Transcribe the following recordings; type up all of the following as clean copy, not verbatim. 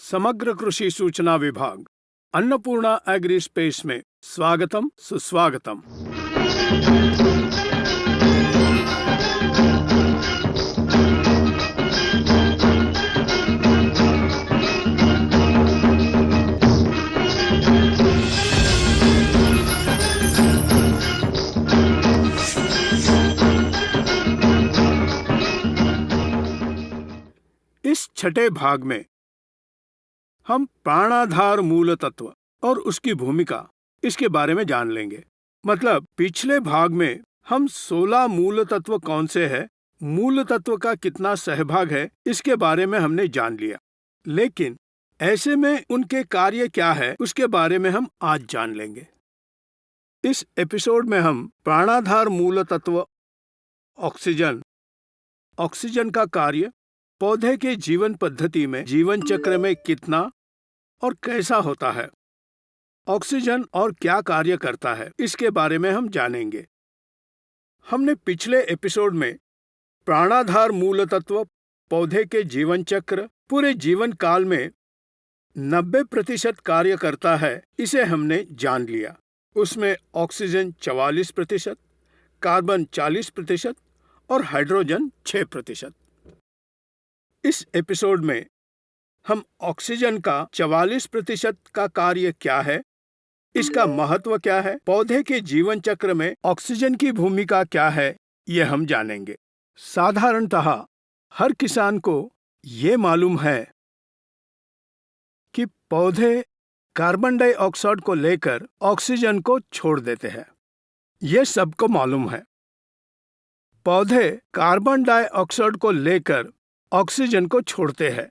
समग्र कृषि सूचना विभाग अन्नपूर्णा एग्री स्पेस में स्वागतम सुस्वागतम। इस छठे भाग में हम प्राणाधार मूल तत्व और उसकी भूमिका इसके बारे में जान लेंगे। मतलब पिछले भाग में हम 16 मूल तत्व कौन से हैं, मूल तत्व का कितना सहभाग है, इसके बारे में हमने जान लिया। लेकिन ऐसे में उनके कार्य क्या है उसके बारे में हम आज जान लेंगे। इस एपिसोड में हम प्राणाधार मूल तत्व ऑक्सीजन का कार्य, पौधे के जीवन पद्धति में जीवन चक्र में कितना और कैसा होता है, ऑक्सीजन और क्या कार्य करता है, इसके बारे में हम जानेंगे। हमने पिछले एपिसोड में प्राणाधार मूल तत्व पौधे के जीवन चक्र पूरे जीवन काल में 90% कार्य करता है, इसे हमने जान लिया। उसमें ऑक्सीजन 44%, कार्बन 40% और हाइड्रोजन 6%। इस एपिसोड में हम ऑक्सीजन का 44% का कार्य क्या है, इसका महत्व क्या है, पौधे के जीवन चक्र में ऑक्सीजन की भूमिका क्या है, ये हम जानेंगे। साधारणतः हर किसान को ये मालूम है कि पौधे कार्बन डाइऑक्साइड को लेकर ऑक्सीजन को छोड़ देते हैं। ये सबको मालूम है। पौधे कार्बन डाइऑक्साइड को लेकर ऑक्सीजन को छोड़ते हैं,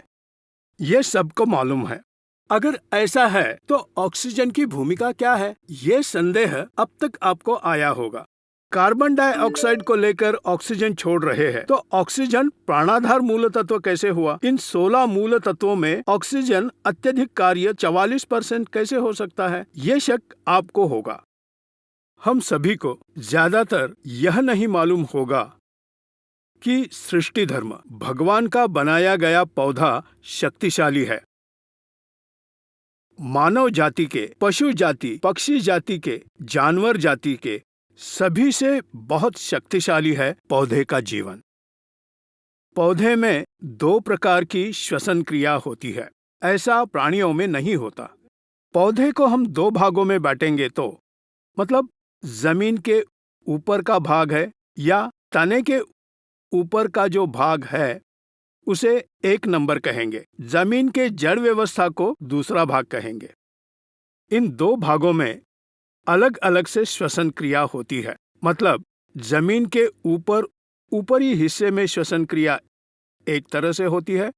ये सबको मालूम है। अगर ऐसा है तो ऑक्सीजन की भूमिका क्या है, ये संदेह अब तक आपको आया होगा। कार्बन डाइऑक्साइड को लेकर ऑक्सीजन छोड़ रहे हैं तो ऑक्सीजन प्राणाधार मूल तत्व कैसे हुआ? इन 16 मूल तत्वों में ऑक्सीजन अत्यधिक कार्य 44% कैसे हो सकता है, ये शक आपको होगा। हम सभी को ज्यादातर यह नहीं मालूम होगा कि सृष्टि धर्म, भगवान का बनाया गया पौधा शक्तिशाली है। मानव जाति के, पशु जाति, पक्षी जाति के, जानवर जाति के सभी से बहुत शक्तिशाली है पौधे का जीवन। पौधे में 2 प्रकार की श्वसन क्रिया होती है, ऐसा प्राणियों में नहीं होता। पौधे को हम 2 भागों में बांटेंगे तो मतलब जमीन के ऊपर का भाग है या तने के ऊपर का जो भाग है उसे 1 नंबर कहेंगे, जमीन के जड़ व्यवस्था को दूसरा भाग कहेंगे। इन 2 भागों में अलग अलग से श्वसन क्रिया होती है। मतलब जमीन के ऊपरी हिस्से में श्वसन क्रिया एक तरह से होती है,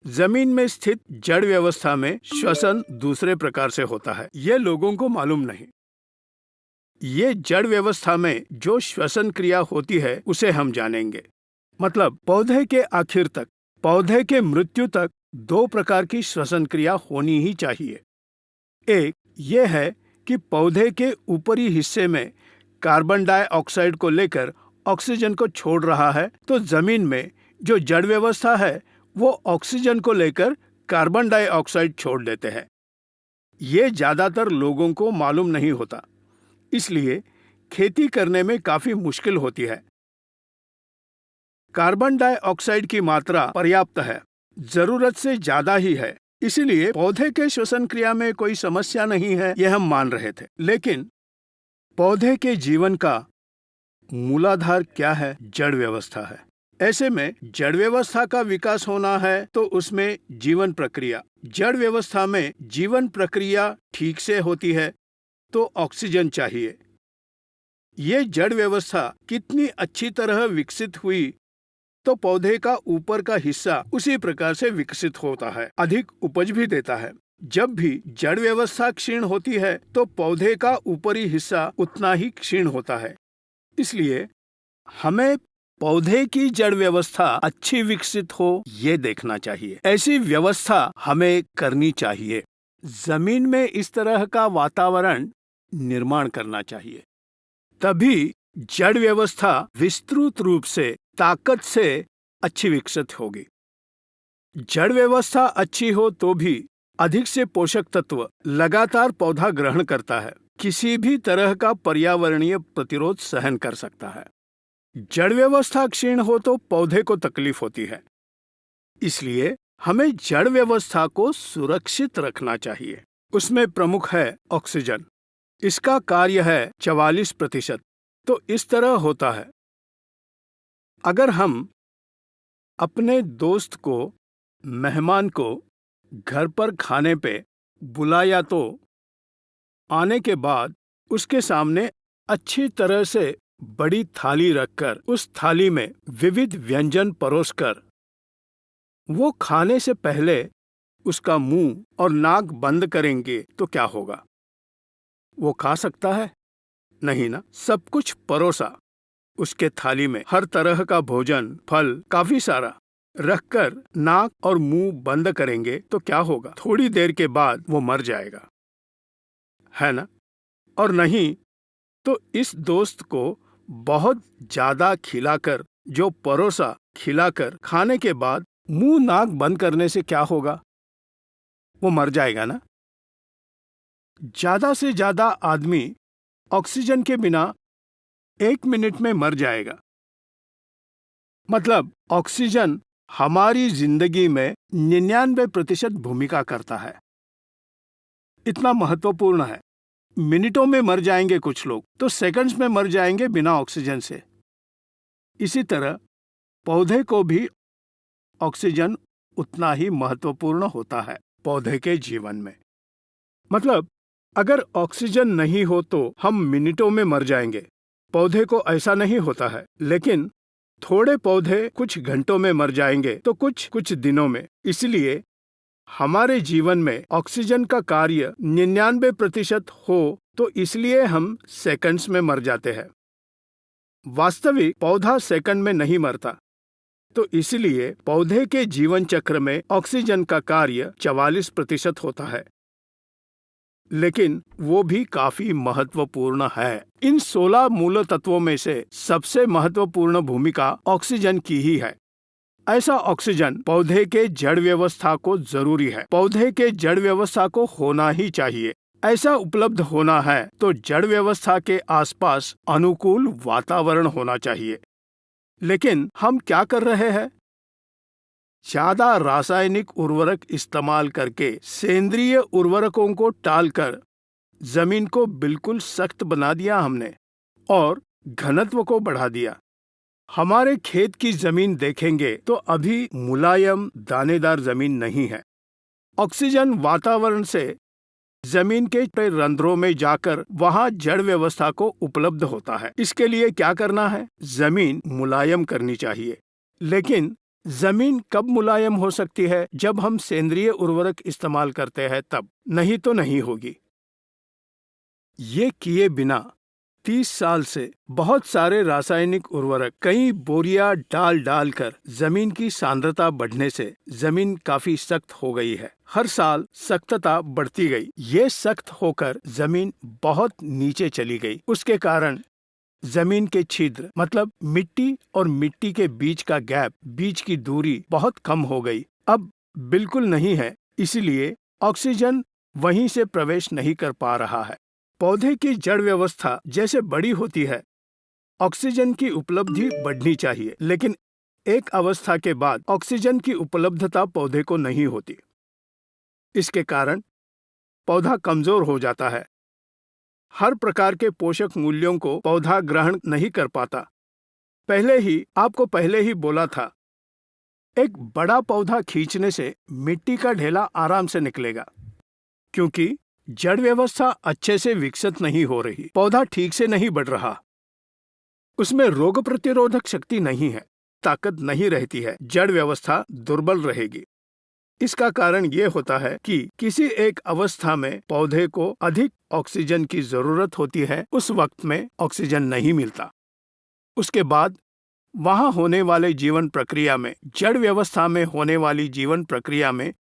जमीन में स्थित जड़ व्यवस्था में श्वसन दूसरे प्रकार से होता है। ये लोगों को मालूम नहीं। ये जड़ व्यवस्था में जो श्वसन क्रिया होती है उसे हम जानेंगे। मतलब पौधे के आखिर तक, पौधे के मृत्यु तक 2 प्रकार की श्वसन क्रिया होनी ही चाहिए। एक ये है कि पौधे के ऊपरी हिस्से में कार्बन डाइऑक्साइड को लेकर ऑक्सीजन को छोड़ रहा है, तो जमीन में जो जड़ व्यवस्था है वो ऑक्सीजन को लेकर कार्बन डाइऑक्साइड छोड़ देते हैं। ये ज्यादातर लोगों को मालूम नहीं होता, इसलिए खेती करने में काफी मुश्किल होती है। कार्बन डाइऑक्साइड की मात्रा पर्याप्त है, जरूरत से ज्यादा ही है, इसीलिए पौधे के श्वसन क्रिया में कोई समस्या नहीं है, यह हम मान रहे थे। लेकिन पौधे के जीवन का मूलाधार क्या है? जड़ व्यवस्था है। ऐसे में जड़ व्यवस्था का विकास होना है तो उसमें जीवन प्रक्रिया, जड़ व्यवस्था में जीवन प्रक्रिया ठीक से होती है तो ऑक्सीजन चाहिए। ये जड़ व्यवस्था कितनी अच्छी तरह विकसित हुई तो पौधे का ऊपर का हिस्सा उसी प्रकार से विकसित होता है, अधिक उपज भी देता है। जब भी जड़ व्यवस्था क्षीण होती है तो पौधे का ऊपरी हिस्सा उतना ही क्षीण होता है। इसलिए हमें पौधे की जड़ व्यवस्था अच्छी विकसित हो ये देखना चाहिए। ऐसी व्यवस्था हमें करनी चाहिए। जमीन में इस तरह का वातावरण निर्माण करना चाहिए, तभी जड़ व्यवस्था विस्तृत रूप से ताकत से अच्छी विकसित होगी। जड़ व्यवस्था अच्छी हो तो भी अधिक से पोषक तत्व लगातार पौधा ग्रहण करता है, किसी भी तरह का पर्यावरणीय प्रतिरोध सहन कर सकता है। जड़ व्यवस्था क्षीण हो तो पौधे को तकलीफ होती है। इसलिए हमें जड़ व्यवस्था को सुरक्षित रखना चाहिए। उसमें प्रमुख है ऑक्सीजन। इसका कार्य है 44%। तो इस तरह होता है, अगर हम अपने दोस्त को, मेहमान को घर पर खाने पे बुलाया तो आने के बाद उसके सामने अच्छी तरह से बड़ी थाली रखकर उस थाली में विविध व्यंजन परोसकर वो खाने से पहले उसका मुंह और नाक बंद करेंगे तो क्या होगा? वो खा सकता है? नहीं ना। सब कुछ परोसा, उसके थाली में हर तरह का भोजन, फल काफी सारा रखकर नाक और मुंह बंद करेंगे तो क्या होगा? थोड़ी देर के बाद वो मर जाएगा, है ना? और नहीं तो इस दोस्त को बहुत ज्यादा खिलाकर, जो परोसा खिलाकर खाने के बाद मुंह नाक बंद करने से क्या होगा? वो मर जाएगा ना। ज्यादा से ज्यादा आदमी ऑक्सीजन के बिना 1 मिनट में मर जाएगा। मतलब ऑक्सीजन हमारी जिंदगी में 99% भूमिका करता है। इतना महत्वपूर्ण है। मिनटों में मर जाएंगे कुछ लोग, तो सेकंड्स में मर जाएंगे बिना ऑक्सीजन से। इसी तरह पौधे को भी ऑक्सीजन उतना ही महत्वपूर्ण होता है पौधे के जीवन में। मतलब अगर ऑक्सीजन नहीं हो तो हम मिनटों में मर जाएंगे। पौधे को ऐसा नहीं होता है, लेकिन थोड़े पौधे कुछ घंटों में मर जाएंगे तो कुछ दिनों में। इसलिए हमारे जीवन में ऑक्सीजन का कार्य 99% हो तो इसलिए हम सेकंड्स में मर जाते हैं। वास्तविक पौधा सेकंड में नहीं मरता, तो इसलिए पौधे के जीवन चक्र में ऑक्सीजन का कार्य 44% होता है, लेकिन वो भी काफी महत्वपूर्ण है। इन 16 मूल तत्वों में से सबसे महत्वपूर्ण भूमिका ऑक्सीजन की ही है। ऐसा ऑक्सीजन पौधे के जड़ व्यवस्था को जरूरी है। पौधे के जड़ व्यवस्था को होना ही चाहिए। ऐसा उपलब्ध होना है तो जड़ व्यवस्था के आसपास अनुकूल वातावरण होना चाहिए। लेकिन हम क्या कर रहे हैं? ज्यादा रासायनिक उर्वरक इस्तेमाल करके सेंद्रिय उर्वरकों को टालकर जमीन को बिल्कुल सख्त बना दिया हमने और घनत्व को बढ़ा दिया। हमारे खेत की जमीन देखेंगे तो अभी मुलायम दानेदार जमीन नहीं है। ऑक्सीजन वातावरण से जमीन के रंध्रों में जाकर वहां जड़ व्यवस्था को उपलब्ध होता है। इसके लिए क्या करना है? जमीन मुलायम करनी चाहिए। लेकिन जमीन कब मुलायम हो सकती है? जब हम सेंद्रिय उर्वरक इस्तेमाल करते हैं तब, नहीं तो नहीं होगी। ये किए बिना 30 साल से बहुत सारे रासायनिक उर्वरक कई बोरिया डाल कर जमीन की सांद्रता बढ़ने से जमीन काफी सख्त हो गई है। हर साल सख्तता बढ़ती गई। ये सख्त होकर जमीन बहुत नीचे चली गई। उसके कारण जमीन के छिद्र, मतलब मिट्टी और मिट्टी के बीच का गैप, बीच की दूरी बहुत कम हो गई। अब बिल्कुल नहीं है। इसलिए ऑक्सीजन वहीं से प्रवेश नहीं कर पा रहा है। पौधे की जड़ व्यवस्था जैसे बड़ी होती है, ऑक्सीजन की उपलब्धि बढ़नी चाहिए, लेकिन एक अवस्था के बाद ऑक्सीजन की उपलब्धता पौधे को नहीं होती। इसके कारण पौधा कमजोर हो जाता है। हर प्रकार के पोषक मूल्यों को पौधा ग्रहण नहीं कर पाता। आपको पहले ही बोला था, एक बड़ा पौधा खींचने से मिट्टी का ढेला आराम से निकलेगा, क्योंकि जड़ व्यवस्था अच्छे से विकसित नहीं हो रही। पौधा ठीक से नहीं बढ़ रहा। उसमें रोग प्रतिरोधक शक्ति नहीं है, ताकत नहीं रहती है, जड़ व्यवस्था दुर्बल रहेगी। इसका कारण ये होता है कि किसी एक अवस्था में पौधे को अधिक ऑक्सीजन की जरूरत होती है, उस वक्त में ऑक्सीजन नहीं मिलता। उसके बाद वहां होने वाले जीवन प्रक्रिया में, जड़ व्यवस्था में होने वाली जीवन प्रक्रिया में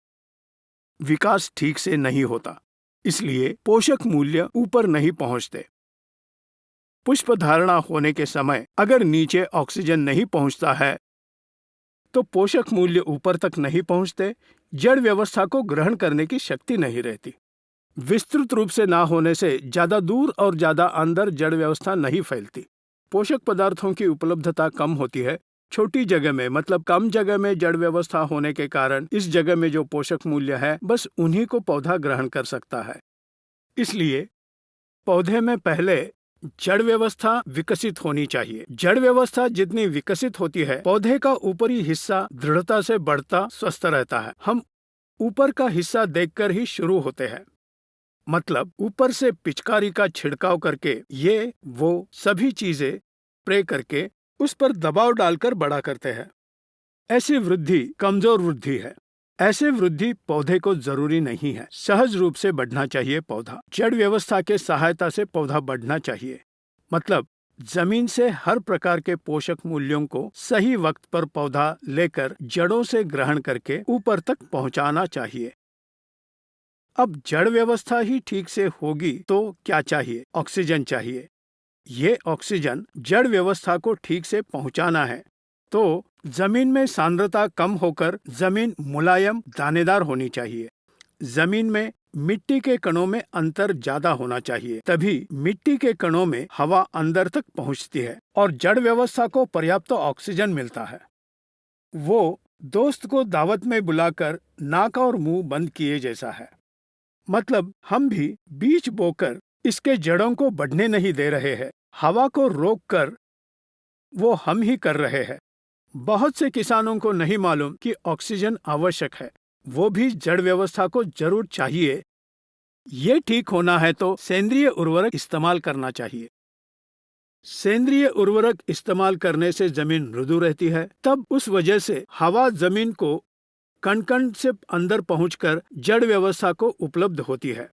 विकास ठीक से नहीं होता। इसलिए पोषक मूल्य ऊपर नहीं पहुंचते। पुष्प धारणा होने के समय अगर नीचे ऑक्सीजन नहीं पहुंचता है तो पोषक मूल्य ऊपर तक नहीं पहुंचते, जड़ व्यवस्था को ग्रहण करने की शक्ति नहीं रहती। विस्तृत रूप से ना होने से ज्यादा दूर और ज्यादा अंदर जड़ व्यवस्था नहीं फैलती। पोषक पदार्थों की उपलब्धता कम होती है छोटी जगह में, मतलब कम जगह में जड़ व्यवस्था होने के कारण इस जगह में जो पोषक मूल्य है बस उन्हीं को पौधा ग्रहण कर सकता है। इसलिए पौधे में पहले जड़ व्यवस्था विकसित होनी चाहिए। जड़ व्यवस्था जितनी विकसित होती है, पौधे का ऊपरी हिस्सा दृढ़ता से बढ़ता स्वस्थ रहता है। हम ऊपर का हिस्सा देखकर ही शुरू होते हैं, मतलब ऊपर से पिचकारी का छिड़काव करके ये वो सभी चीजें स्प्रे करके उस पर दबाव डालकर बड़ा करते हैं। ऐसी वृद्धि कमजोर वृद्धि है। ऐसे वृद्धि पौधे को जरूरी नहीं है। सहज रूप से बढ़ना चाहिए पौधा। जड़ व्यवस्था के सहायता से पौधा बढ़ना चाहिए, मतलब जमीन से हर प्रकार के पोषक मूल्यों को सही वक्त पर पौधा लेकर जड़ों से ग्रहण करके ऊपर तक पहुंचाना चाहिए। अब जड़ व्यवस्था ही ठीक से होगी तो क्या चाहिए? ऑक्सीजन चाहिए। ये ऑक्सीजन जड़ व्यवस्था को ठीक से पहुंचाना है तो जमीन में सांद्रता कम होकर जमीन मुलायम दानेदार होनी चाहिए। जमीन में मिट्टी के कणों में अंतर ज्यादा होना चाहिए, तभी मिट्टी के कणों में हवा अंदर तक पहुंचती है और जड़ व्यवस्था को पर्याप्त ऑक्सीजन मिलता है। वो दोस्त को दावत में बुलाकर नाक और मुंह बंद किए जैसा है। मतलब हम भी बीज बोकर इसके जड़ों को बढ़ने नहीं दे रहे हैं, हवा को रोककर वो हम ही कर रहे हैं। बहुत से किसानों को नहीं मालूम कि ऑक्सीजन आवश्यक है, वो भी जड़ व्यवस्था को जरूर चाहिए। ये ठीक होना है तो सेंद्रिय उर्वरक इस्तेमाल करना चाहिए। सेंद्रिय उर्वरक इस्तेमाल करने से जमीन मृदु रहती है, तब उस वजह से हवा जमीन को कण कण से अंदर पहुंचकर जड़ व्यवस्था को उपलब्ध होती है।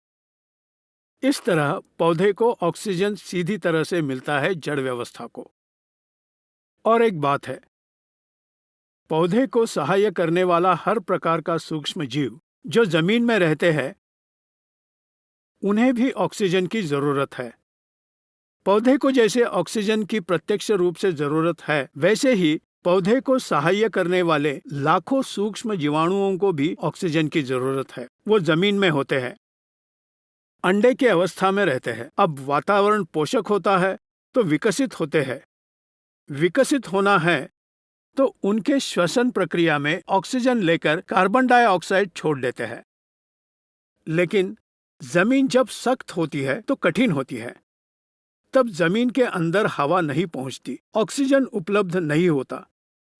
इस तरह पौधे को ऑक्सीजन सीधी तरह से मिलता है जड़ व्यवस्था को। और एक बात है, पौधे को सहायक करने वाला हर प्रकार का सूक्ष्म जीव जो जमीन में रहते हैं, उन्हें भी ऑक्सीजन की जरूरत है। पौधे को जैसे ऑक्सीजन की प्रत्यक्ष रूप से जरूरत है, वैसे ही पौधे को सहाय्य करने वाले लाखों सूक्ष्म जीवाणुओं को भी ऑक्सीजन की जरूरत है। वो जमीन में होते हैं, अंडे की अवस्था में रहते हैं। अब वातावरण पोषक होता है तो विकसित होते हैं। विकसित होना है तो उनके श्वसन प्रक्रिया में ऑक्सीजन लेकर कार्बन डाइऑक्साइड छोड़ देते हैं। लेकिन जमीन जब सख्त होती है तो कठिन होती है, तब जमीन के अंदर हवा नहीं पहुंचती, ऑक्सीजन उपलब्ध नहीं होता।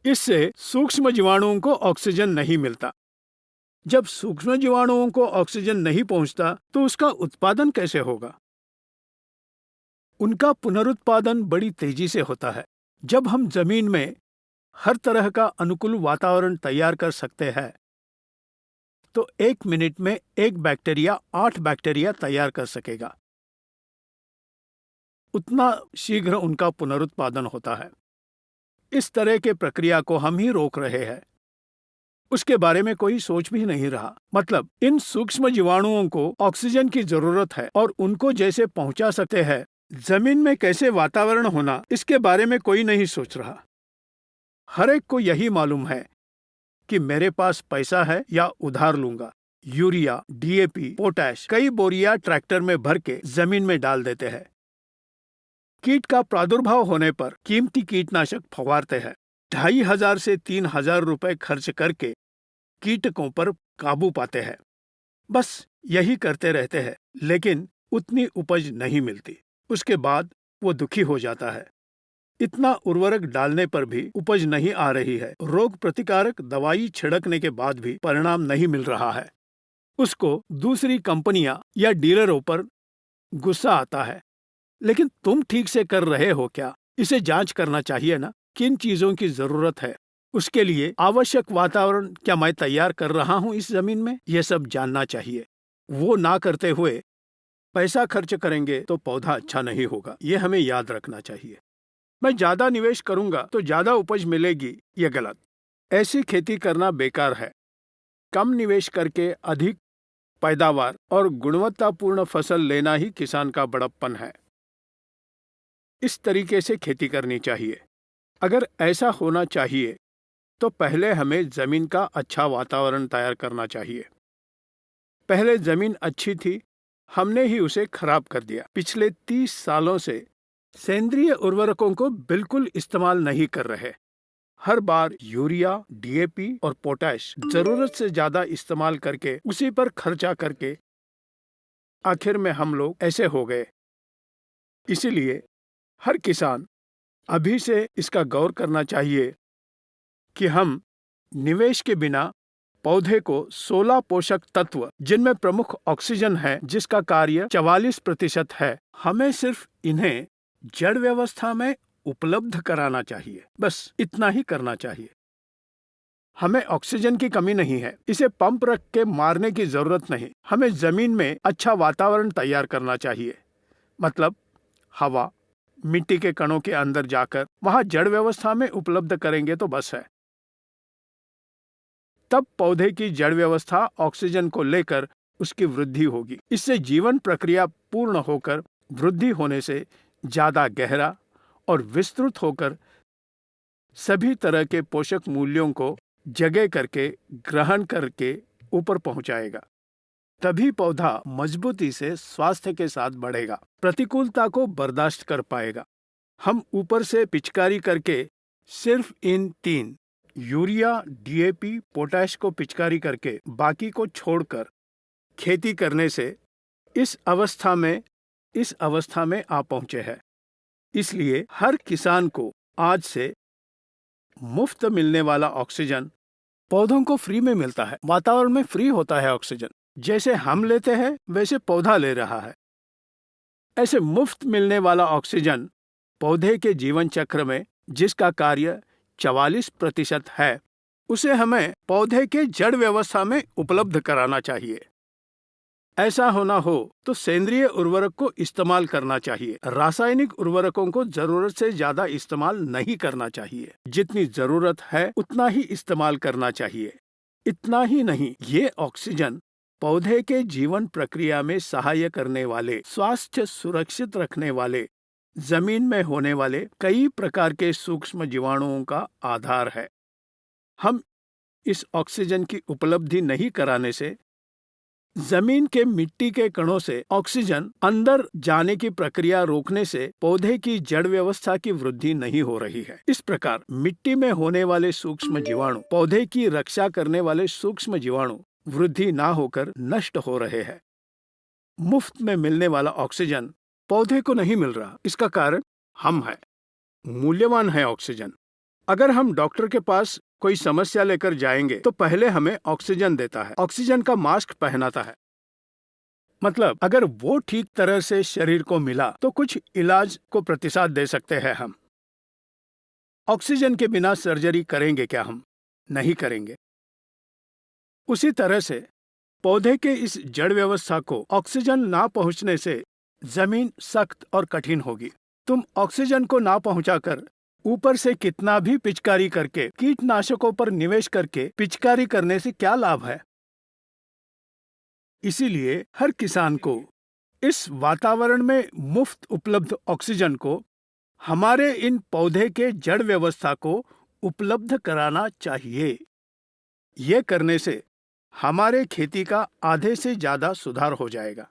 इससे सूक्ष्म जीवाणुओं को ऑक्सीजन नहीं मिलता। जब सूक्ष्म जीवाणुओं को ऑक्सीजन नहीं पहुंचता तो उसका उत्पादन कैसे होगा? उनका पुनरुत्पादन बड़ी तेजी से होता है। जब हम जमीन में हर तरह का अनुकूल वातावरण तैयार कर सकते हैं तो 1 मिनट में 1 बैक्टीरिया 8 बैक्टीरिया तैयार कर सकेगा। उतना शीघ्र उनका पुनरुत्पादन होता है। इस तरह के प्रक्रिया को हम ही रोक रहे हैं। उसके बारे में कोई सोच भी नहीं रहा। मतलब इन सूक्ष्म जीवाणुओं को ऑक्सीजन की जरूरत है और उनको जैसे पहुंचा सकते हैं, जमीन में कैसे वातावरण होना, इसके बारे में कोई नहीं सोच रहा। हर एक को यही मालूम है कि मेरे पास पैसा है या उधार लूंगा। यूरिया, डीएपी, पोटैश कई बोरिया ट्रैक्टर में भर के जमीन में डाल देते हैं। कीट का प्रादुर्भाव होने पर कीमती कीटनाशक फवारते हैं। 2500 से 3000 रुपए खर्च करके कीटकों पर काबू पाते हैं। बस यही करते रहते हैं, लेकिन उतनी उपज नहीं मिलती। उसके बाद वो दुखी हो जाता है। इतना उर्वरक डालने पर भी उपज नहीं आ रही है। रोग प्रतिकारक दवाई छिड़कने के बाद भी परिणाम नहीं मिल रहा है। उसको दूसरी कंपनियां या डीलरों पर गुस्सा आता है। लेकिन तुम ठीक से कर रहे हो क्या? इसे जांच करना चाहिए ना, किन चीजों की जरूरत है, उसके लिए आवश्यक वातावरण क्या मैं तैयार कर रहा हूं इस जमीन में, यह सब जानना चाहिए। वो ना करते हुए पैसा खर्च करेंगे तो पौधा अच्छा नहीं होगा, ये हमें याद रखना चाहिए। मैं ज्यादा निवेश करूंगा तो ज्यादा उपज मिलेगी, ये गलत। ऐसी खेती करना बेकार है। कम निवेश करके अधिक पैदावार और गुणवत्तापूर्ण फसल लेना ही किसान का बड़प्पन है। इस तरीके से खेती करनी चाहिए। अगर ऐसा होना चाहिए तो पहले हमें जमीन का अच्छा वातावरण तैयार करना चाहिए। पहले जमीन अच्छी थी, हमने ही उसे खराब कर दिया। पिछले 30 सालों से सेंद्रीय उर्वरकों को बिल्कुल इस्तेमाल नहीं कर रहे। हर बार यूरिया, डीएपी और पोटैश जरूरत से ज्यादा इस्तेमाल करके उसी पर खर्चा करके आखिर में हम लोग ऐसे हो गए। इसीलिए हर किसान अभी से इसका गौर करना चाहिए कि हम निवेश के बिना पौधे को 16 पोषक तत्व, जिनमें प्रमुख ऑक्सीजन है जिसका कार्य 44% है, हमें सिर्फ इन्हें जड़ व्यवस्था में उपलब्ध कराना चाहिए। बस इतना ही करना चाहिए। हमें ऑक्सीजन की कमी नहीं है, इसे पंप रख के मारने की जरूरत नहीं। हमें जमीन में अच्छा वातावरण तैयार करना चाहिए, मतलब हवा, मिट्टी के कणों के अंदर जाकर वहां जड़ व्यवस्था में उपलब्ध करेंगे तो बस है। तब पौधे की जड़ व्यवस्था ऑक्सीजन को लेकर उसकी वृद्धि होगी। इससे जीवन प्रक्रिया पूर्ण होकर वृद्धि होने से ज्यादा गहरा और विस्तृत होकर सभी तरह के पोषक मूल्यों को जगह करके ग्रहण करके ऊपर पहुंचाएगा। तभी पौधा मजबूती से स्वास्थ्य के साथ बढ़ेगा, प्रतिकूलता को बर्दाश्त कर पाएगा। हम ऊपर से पिचकारी करके सिर्फ इन 3 यूरिया, डीएपी, पोटैश को पिचकारी करके बाकी को छोड़कर खेती करने से इस अवस्था में आ पहुंचे हैं। इसलिए हर किसान को आज से मुफ्त मिलने वाला ऑक्सीजन पौधों को फ्री में मिलता है। वातावरण में फ्री होता है ऑक्सीजन, जैसे हम लेते हैं वैसे पौधा ले रहा है। ऐसे मुफ्त मिलने वाला ऑक्सीजन पौधे के जीवन चक्र में जिसका कार्य 44% है, उसे हमें पौधे के जड़ व्यवस्था में उपलब्ध कराना चाहिए। ऐसा होना हो तो सेंद्रीय उर्वरक को इस्तेमाल करना चाहिए। रासायनिक उर्वरकों को जरूरत से ज्यादा इस्तेमाल नहीं करना चाहिए। जितनी जरूरत है उतना ही इस्तेमाल करना चाहिए। इतना ही नहीं, ये ऑक्सीजन पौधे के जीवन प्रक्रिया में सहाय करने वाले, स्वास्थ्य सुरक्षित रखने वाले, जमीन में होने वाले कई प्रकार के सूक्ष्म जीवाणुओं का आधार है। हम इस ऑक्सीजन की उपलब्धि नहीं कराने से जमीन के मिट्टी के कणों से ऑक्सीजन अंदर जाने की प्रक्रिया रोकने से पौधे की जड़ व्यवस्था की वृद्धि नहीं हो रही है। इस प्रकार मिट्टी में होने वाले सूक्ष्म जीवाणु, पौधे की रक्षा करने वाले सूक्ष्म जीवाणु वृद्धि ना होकर नष्ट हो रहे हैं। मुफ्त में मिलने वाला ऑक्सीजन पौधे को नहीं मिल रहा, इसका कारण हम हैं। मूल्यवान है ऑक्सीजन। अगर हम डॉक्टर के पास कोई समस्या लेकर जाएंगे तो पहले हमें ऑक्सीजन देता है, ऑक्सीजन का मास्क पहनाता है। मतलब अगर वो ठीक तरह से शरीर को मिला तो कुछ इलाज को प्रतिसाद दे सकते हैं हम। ऑक्सीजन के बिना सर्जरी करेंगे क्या हम? नहीं करेंगे। उसी तरह से पौधे के इस जड़ व्यवस्था को ऑक्सीजन ना पहुंचने से जमीन सख्त और कठिन होगी। तुम ऑक्सीजन को ना पहुंचाकर ऊपर से कितना भी पिचकारी करके, कीटनाशकों पर निवेश करके पिचकारी करने से क्या लाभ है? इसीलिए हर किसान को इस वातावरण में मुफ्त उपलब्ध ऑक्सीजन को हमारे इन पौधे के जड़ व्यवस्था को उपलब्ध कराना चाहिए। ये करने से हमारे खेती का आधे से ज्यादा सुधार हो जाएगा।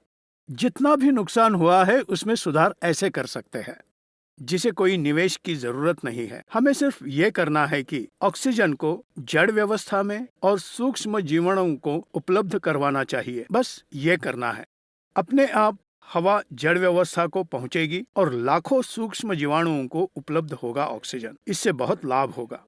जितना भी नुकसान हुआ है उसमें सुधार ऐसे कर सकते हैं जिसे कोई निवेश की जरूरत नहीं है। हमें सिर्फ ये करना है कि ऑक्सीजन को जड़ व्यवस्था में और सूक्ष्म जीवाणुओं को उपलब्ध करवाना चाहिए। बस ये करना है। अपने आप हवा जड़ व्यवस्था को पहुंचेगी और लाखों सूक्ष्म जीवाणुओं को उपलब्ध होगा ऑक्सीजन। इससे बहुत लाभ होगा।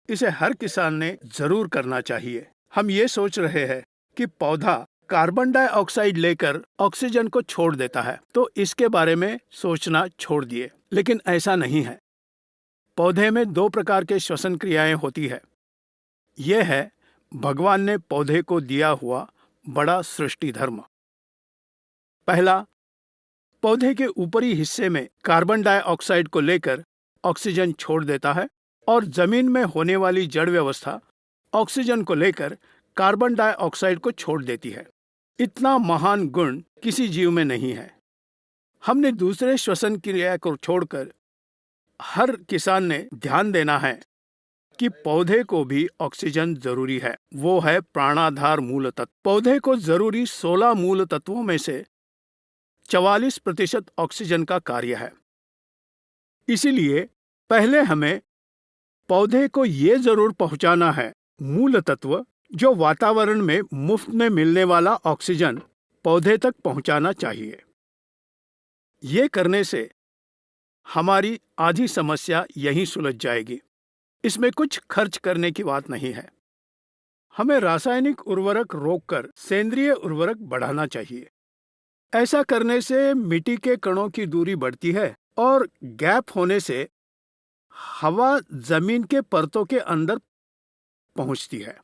इसे हर किसान ने जरूर करना चाहिए। हम ये सोच रहे हैं कि पौधा कार्बन डाइऑक्साइड लेकर ऑक्सीजन को छोड़ देता है, तो इसके बारे में सोचना छोड़ दिए। लेकिन ऐसा नहीं है। पौधे में 2 प्रकार के श्वसन क्रियाएं होती है। यह है भगवान ने पौधे को दिया हुआ बड़ा सृष्टि धर्म। पहला, पौधे के ऊपरी हिस्से में कार्बन डाइऑक्साइड को लेकर ऑक्सीजन छोड़ देता है और जमीन में होने वाली जड़ व्यवस्था ऑक्सीजन को लेकर कार्बन डाइऑक्साइड को छोड़ देती है। इतना महान गुण किसी जीव में नहीं है। हमने दूसरे श्वसन क्रिया को छोड़कर हर किसान ने ध्यान देना है कि पौधे को भी ऑक्सीजन जरूरी है। वो है प्राणाधार मूल तत्व। पौधे को जरूरी 16 मूल तत्वों में से 44% ऑक्सीजन का कार्य है। इसीलिए पहले हमें पौधे को ये जरूर पहुंचाना है मूल तत्व, जो वातावरण में मुफ्त में मिलने वाला ऑक्सीजन पौधे तक पहुंचाना चाहिए। ये करने से हमारी आधी समस्या यहीं सुलझ जाएगी। इसमें कुछ खर्च करने की बात नहीं है। हमें रासायनिक उर्वरक रोककर सेंद्रिय उर्वरक बढ़ाना चाहिए। ऐसा करने से मिट्टी के कणों की दूरी बढ़ती है और गैप होने से हवा जमीन के परतों के अंदर पहुंचती है।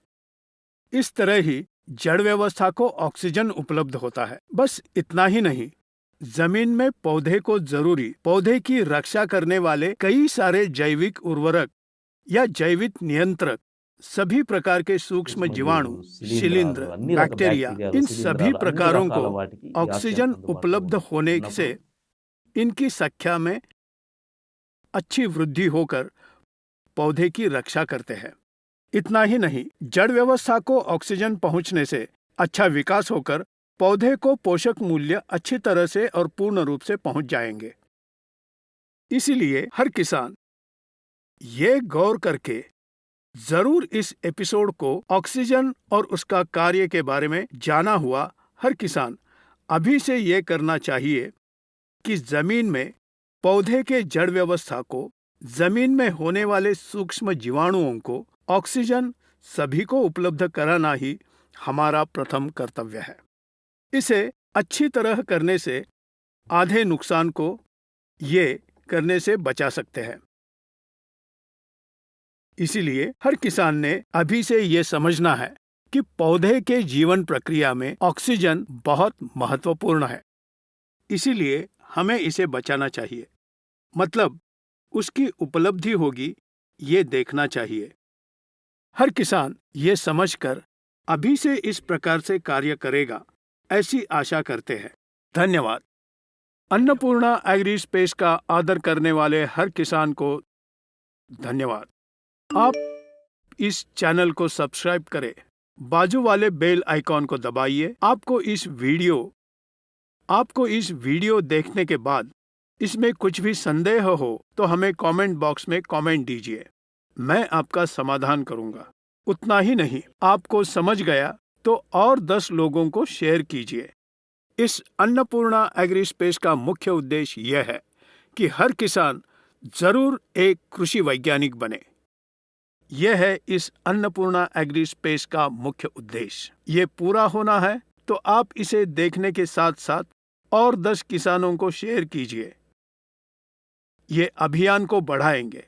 इस तरह ही जड़ व्यवस्था को ऑक्सीजन उपलब्ध होता है। बस इतना ही नहीं, जमीन में पौधे को जरूरी पौधे की रक्षा करने वाले कई सारे जैविक उर्वरक या जैविक नियंत्रक, सभी प्रकार के सूक्ष्म जीवाणु, शिलींध्र, बैक्टीरिया, इन सभी प्रकारों को ऑक्सीजन उपलब्ध होने से इनकी संख्या में अच्छी वृद्धि होकर पौधे की रक्षा करते हैं। इतना ही नहीं, जड़ व्यवस्था को ऑक्सीजन पहुंचने से अच्छा विकास होकर पौधे को पोषक मूल्य अच्छी तरह से और पूर्ण रूप से पहुंच जाएंगे। इसीलिए हर किसान ये गौर करके जरूर इस एपिसोड को ऑक्सीजन और उसका कार्य के बारे में जाना हुआ हर किसान अभी से ये करना चाहिए कि जमीन में पौधे के जड़ व्यवस्था को, जमीन में होने वाले सूक्ष्म जीवाणुओं को ऑक्सीजन सभी को उपलब्ध कराना ही हमारा प्रथम कर्तव्य है। इसे अच्छी तरह करने से आधे नुकसान को ये करने से बचा सकते हैं। इसीलिए हर किसान ने अभी से ये समझना है कि पौधे के जीवन प्रक्रिया में ऑक्सीजन बहुत महत्वपूर्ण है। इसीलिए हमें इसे बचाना चाहिए, मतलब उसकी उपलब्धि होगी ये देखना चाहिए। हर किसान ये समझकर अभी से इस प्रकार से कार्य करेगा, ऐसी आशा करते हैं। धन्यवाद। अन्नपूर्णा एग्री स्पेस का आदर करने वाले हर किसान को धन्यवाद। आप इस चैनल को सब्सक्राइब करें, बाजू वाले बेल आइकॉन को दबाइए। आपको इस वीडियो देखने के बाद इसमें कुछ भी संदेह हो तो हमें कमेंट बॉक्स में कमेंट दीजिए, मैं आपका समाधान करूंगा। उतना ही नहीं, आपको समझ गया तो और 10 लोगों को शेयर कीजिए। इस अन्नपूर्णा एग्री स्पेस का मुख्य उद्देश्य यह है कि हर किसान जरूर एक कृषि वैज्ञानिक बने। यह है इस अन्नपूर्णा एग्री स्पेस का मुख्य उद्देश्य। ये पूरा होना है तो आप इसे देखने के साथ साथ और 10 किसानों को शेयर कीजिए। ये अभियान को बढ़ाएंगे।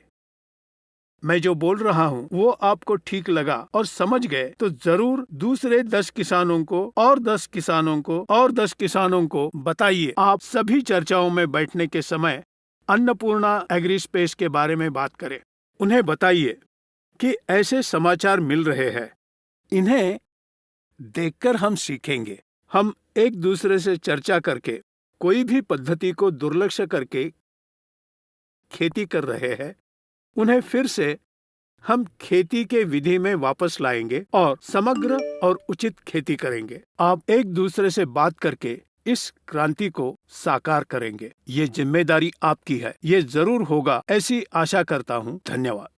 मैं जो बोल रहा हूँ वो आपको ठीक लगा और समझ गए तो जरूर दूसरे 10 किसानों को और 10 किसानों को और 10 किसानों को बताइए। आप सभी चर्चाओं में बैठने के समय अन्नपूर्णा एग्री स्पेस के बारे में बात करें। उन्हें बताइए कि ऐसे समाचार मिल रहे हैं, इन्हें देखकर हम सीखेंगे। हम एक दूसरे से चर्चा करके कोई भी पद्धति को दुर्लक्ष्य करके खेती कर रहे हैं, उन्हें फिर से हम खेती के विधि में वापस लाएंगे और समग्र और उचित खेती करेंगे। आप एक दूसरे से बात करके इस क्रांति को साकार करेंगे। ये जिम्मेदारी आपकी है। ये जरूर होगा, ऐसी आशा करता हूँ। धन्यवाद।